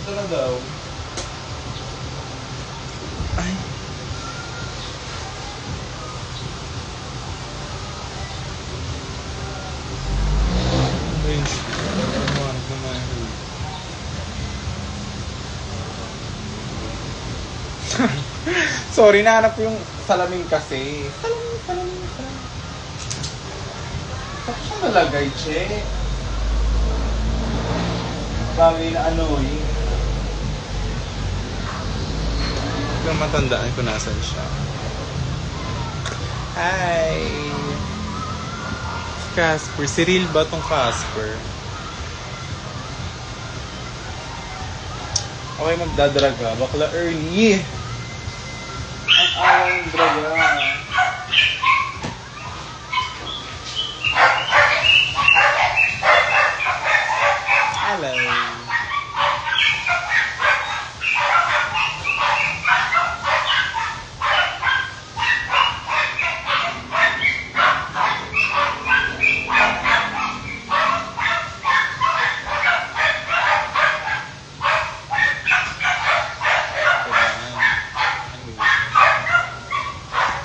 Ito na daw. Ay. Sorry, nahanap ko yung salamin kasi. Salamin. Saan siya nalagay, che? Bagay na ano eh. Yung matandaan ko nasan siya. Hi! Casper. Cyril ba tong Casper? Okay, magdadraga. Bakla early. Ang awang draga. Hello.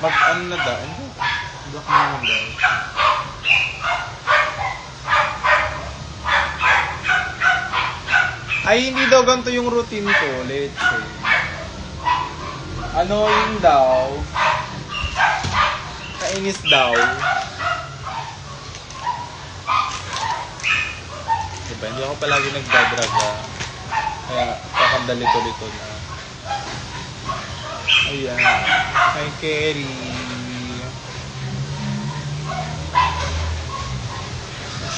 Mag-ano na daw? Block mo naman daw. Ay, hindi daw ganito yung routine ko, leche. Annoying daw. Kainis daw. Diba, hindi ako palagi nagdadraga. Kaya, kakandalito-lito na. Ayan. Hi, Kerry.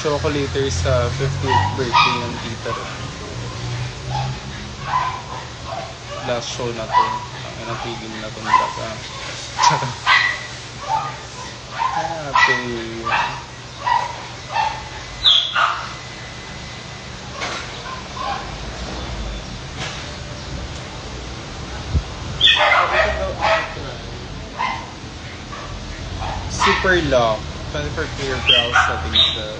Show ko later sa 50th birthday ng tita rin. Last show na to. Ang napigil na itong daga. Happy. Super lock. 24 clear brows settings daw.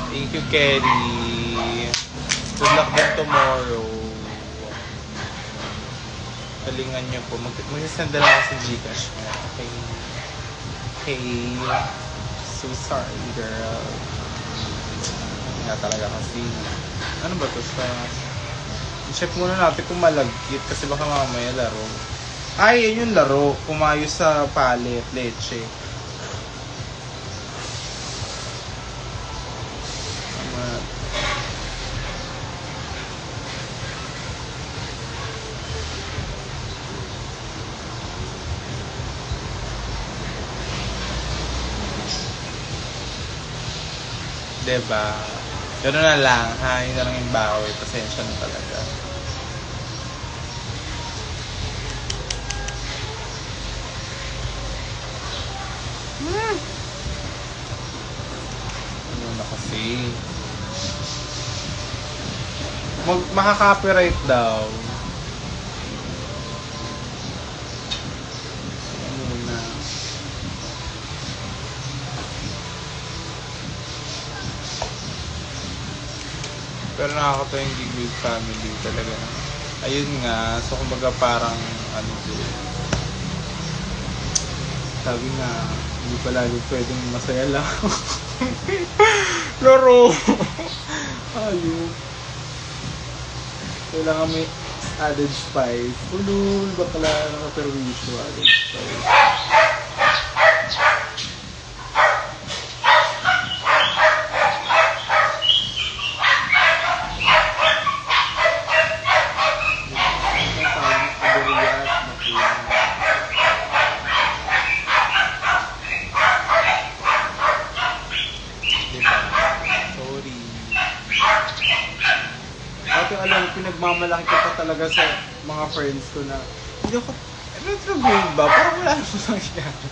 Thank you, Kelly. Good luck din tomorrow. Galingan niyo po. Mag-send na lang ako sa Gcash mo. Okay. Hey. So sorry, girl. Nga talaga kasi. Ano ba to siya? I-check muna natin kung malagkit kasi baka mamaya laro. Ay, yun yung laro. Pumayos sa palet, leche. Diba? Gano'n na lang, ha? Yun na lang yung bawi. Pasensya na talaga. Ano na kasi? Makaka-copyright daw. Ano na? Pero nakakatawa yung Gig with Family talaga. Ayun nga, so kumbaga parang ano din. Sabi nga, hindi pa lagi pwedeng masaya lang. Laro! Ayun. Kailangan may added spice. Ulul, bakla nakaperwisyo added spice. Pinagmamalaki ko pa talaga sa mga friends ko na hindi ako, retrograde ba? Parang wala naman nangyari.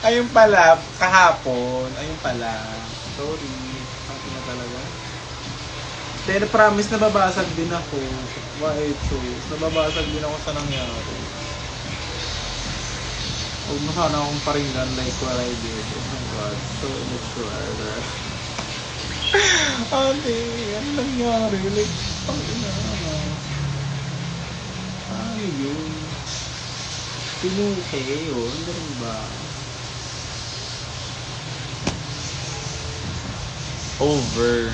Ayun pala, kahapon, ayun pala. Sorry, ang ina talaga. Pero promise na babasag din ako. Why choice? Nababasag din ako sa nangyari. Huwag mo sana akong paringgan like what I did. Oh my god, so immature. Ate, ano nangyari? Like, pang-ina. Ano yun? Pinuke yun? Ganun ba? Over.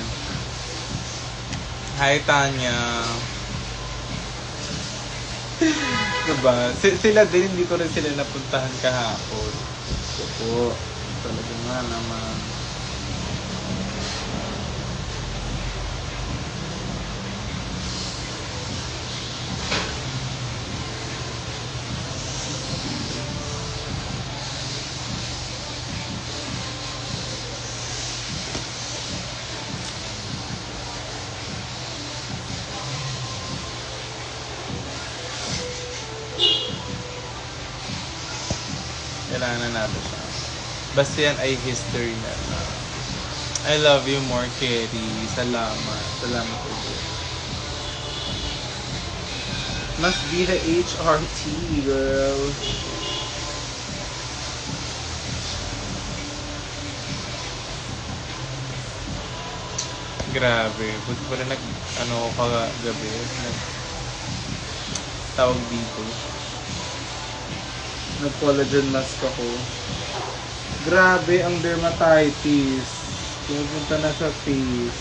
Hi, Tanya. Diba? Sila din, hindi ko rin sila napuntahan kahapon. Opo. Talaga nga naman. Kailangan na natin siya. Basta yan ay history na. I love you more, Kerry. Salamat. Salamat ulit. Must be the HRT, girl. Grabe. Buti pa rin kagabi. Tawag dito. Nag-collagen mask ako. Grabe ang dermatitis. Pumunta na sa face.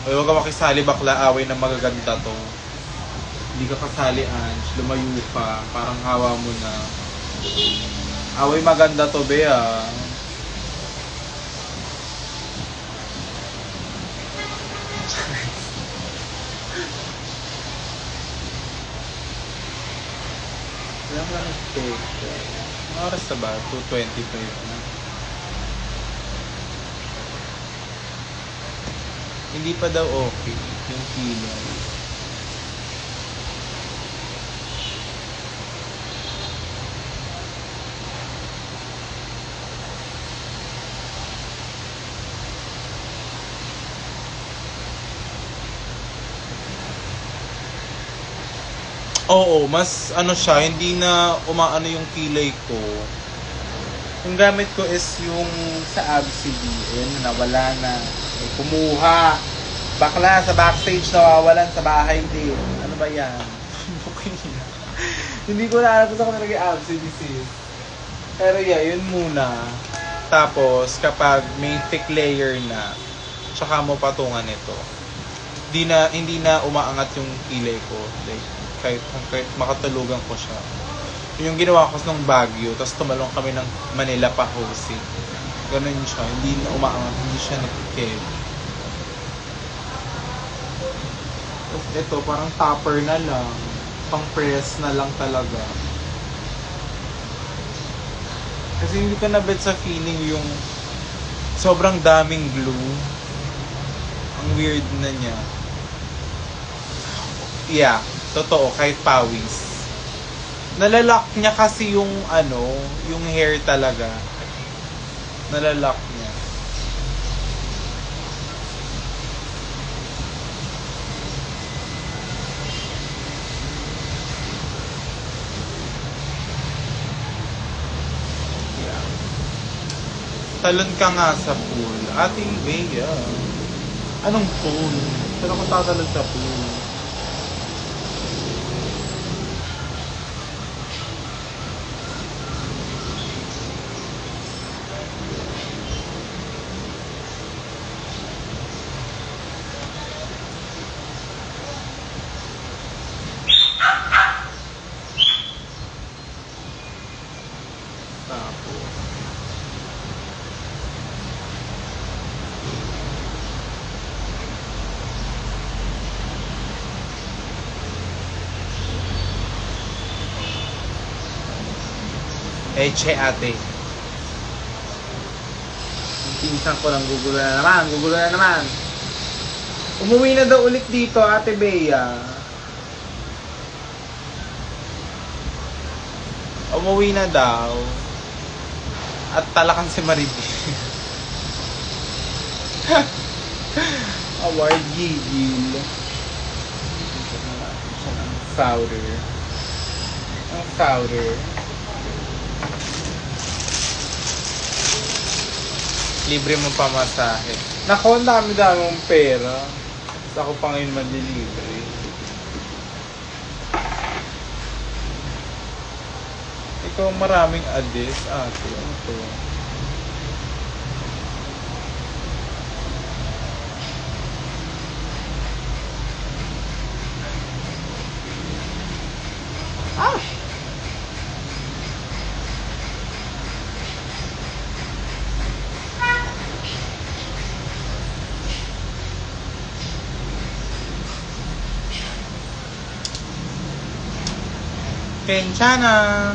Ay, huwag ka makisali, bakla. Away na magaganda to. Hindi ka kasali, Ange. Lumayo ka. Parang hawa mo na. Away maganda to, Bea. Kailan ka nag-take? Ang oras na ba? 2:25 na. Hindi pa daw okay yung kilay. Oo, mas ano siya, hindi na umaano yung kilay ko. Yung gamit ko is yung sa ABCDN, nawala na. May kumuha. Bakla, sa backstage nawawalan, sa bahay din. Ano ba yan? Hindi ko na alam kung saan ko nalagay ABCD sis. Pero yeah, yun muna. Tapos, kapag may thick layer na, tsaka mo patungan ito. Hindi na umaangat yung kilay ko. Like, kahit makatulugan ko siya. Yung ginawa ko nung Baguio, tapos tumalong kami ng Manila pa Jose. Ganun siya, hindi na umaangat, hindi siya nagkikid. Tapos ito, parang topper na lang. Pang press na lang talaga. Kasi hindi ko nabet sa feeling yung sobrang daming glue. Ang weird na niya. Yeah. Totoo, kahit pawis. Nalalak niya kasi yung yung hair talaga. Nalalak niya. Yeah. Talon ka nga sa pool. Ate Bea. Anong pool? Saan ako tatalon sa pool? Che ate. Yung pinsan ko lang gugulo na naman. Umuwi na daw ulit dito, Ate Bea. Umuwi na daw. At talakan si Maribel. Award gigil. Ang powder. Libre mo pamasahe. Nako, ang dami-dami mong pera. Tapos ako pa ngayon manlilibre. Ikaw maraming address, ate. Ano to? Ah! Kencana!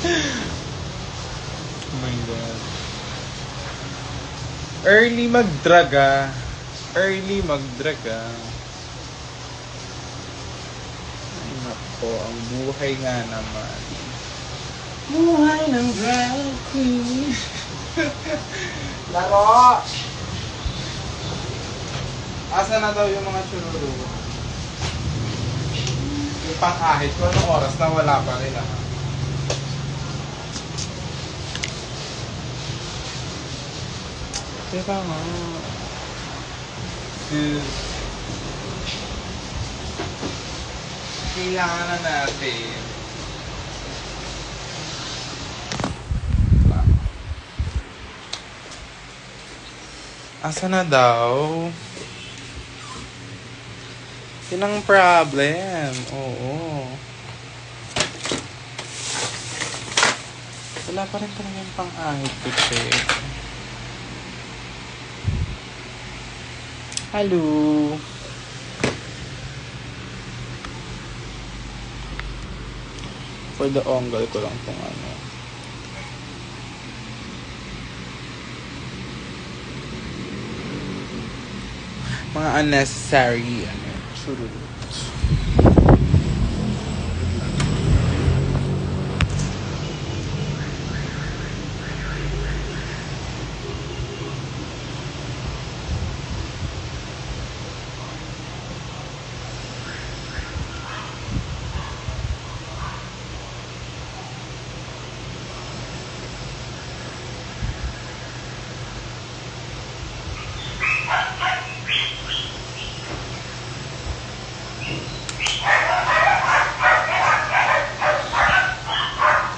Oh my God. Early magdraga. Early magdraga. Ay nako, ang buhay nga naman. Buhay ng drag queen. Laro! Asa na daw yung mga chururu? Yung pang-ahit ko, anong oras na wala pa rin ah. Diba nga? Kailangan na natin. Asa na daw? Yun ang problem. Oo. Wala pa rin talaga yung pang-ahit ko, check. Hello. For the ongle ko lang itong ano. Mga unnecessary ano. Surut.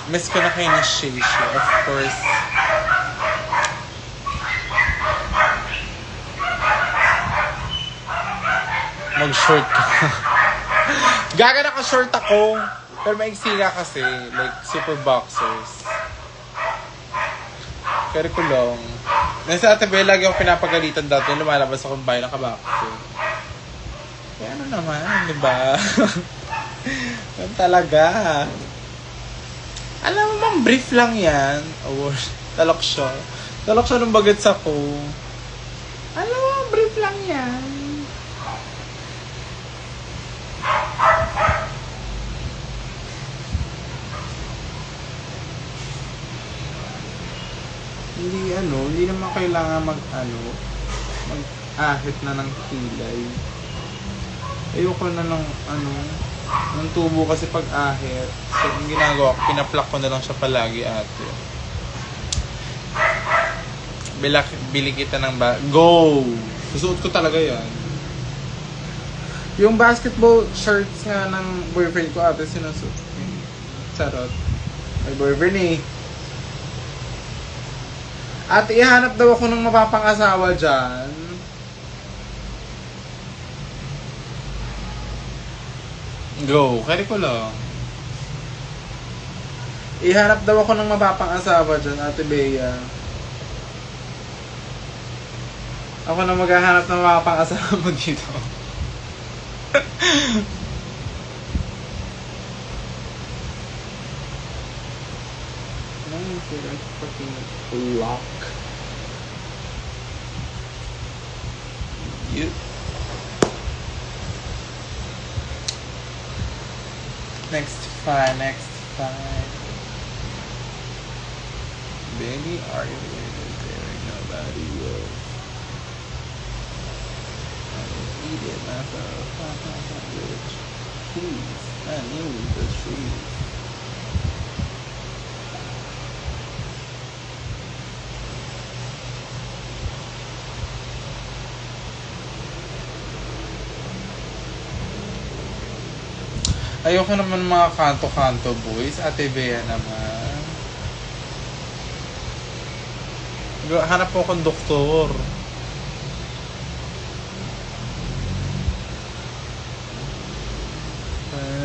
Miss ko na kayo ni Shay, of course. Mag-short ka. Gaga naka-short ako. Pero maiksi nga kasi. Like, super boxers. Pero kulong. Nasa Ate Bea, lagi akong pinapagalitan dati. Lumalabas akong bahay naka-boxer. Kaya ano naman, di ba? Yan talaga. Alam mo bang brief lang yan? Oh, talok siya. Talok siya nung bagets ako. Alam mo, brief lang yan. Hindi naman kailangan mag-ahit na ng kilay. Ayoko na ng ng tubo kasi pag-ahit. So, yung ginagawa ko, pinaplak ko na lang siya palagi, ate. Bili kita ng Go! Susuot ko talaga yan. Yung basketball shirts nga ng boyfriend ko, ate, sinusuot. Charot. May boyfriend eh. At ihanap daw ako ng mapapangasawa dyan. Go, kari ko lang. Ihanap daw ako ng mapapang-asawa dyan, Ate Bea. Ako na maghahanap ng mapapang-asawa mo dito. Ano yung sila? Fucking lock. You. Next five. Baby, are you really there? Nobody will. I will eat it myself. Bitch. Please. I need the trees. Ayoko naman mga kanto-kanto boys. Ate Bea naman. Hanap po akong doktor.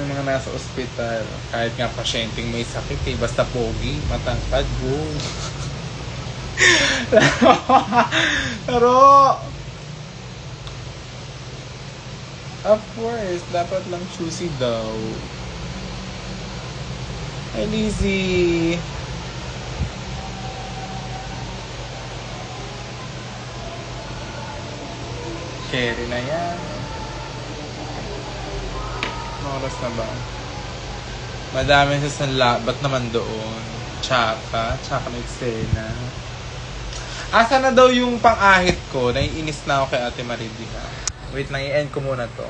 Mga nasa ospital. Kahit nga pasyenteng may sakit eh. Basta pogi, matangkad, go. Pero, of course, dapat lang choosy daw. Hi, Lizzie. Carry na yan. Oras na ba? Madami sa sanla. Ba't naman doon? Tsaka na eksena. Asa na daw yung pang-ahit ko? Naiinis na ako kay Ate Maridia. Wait lang, i-end ko muna to.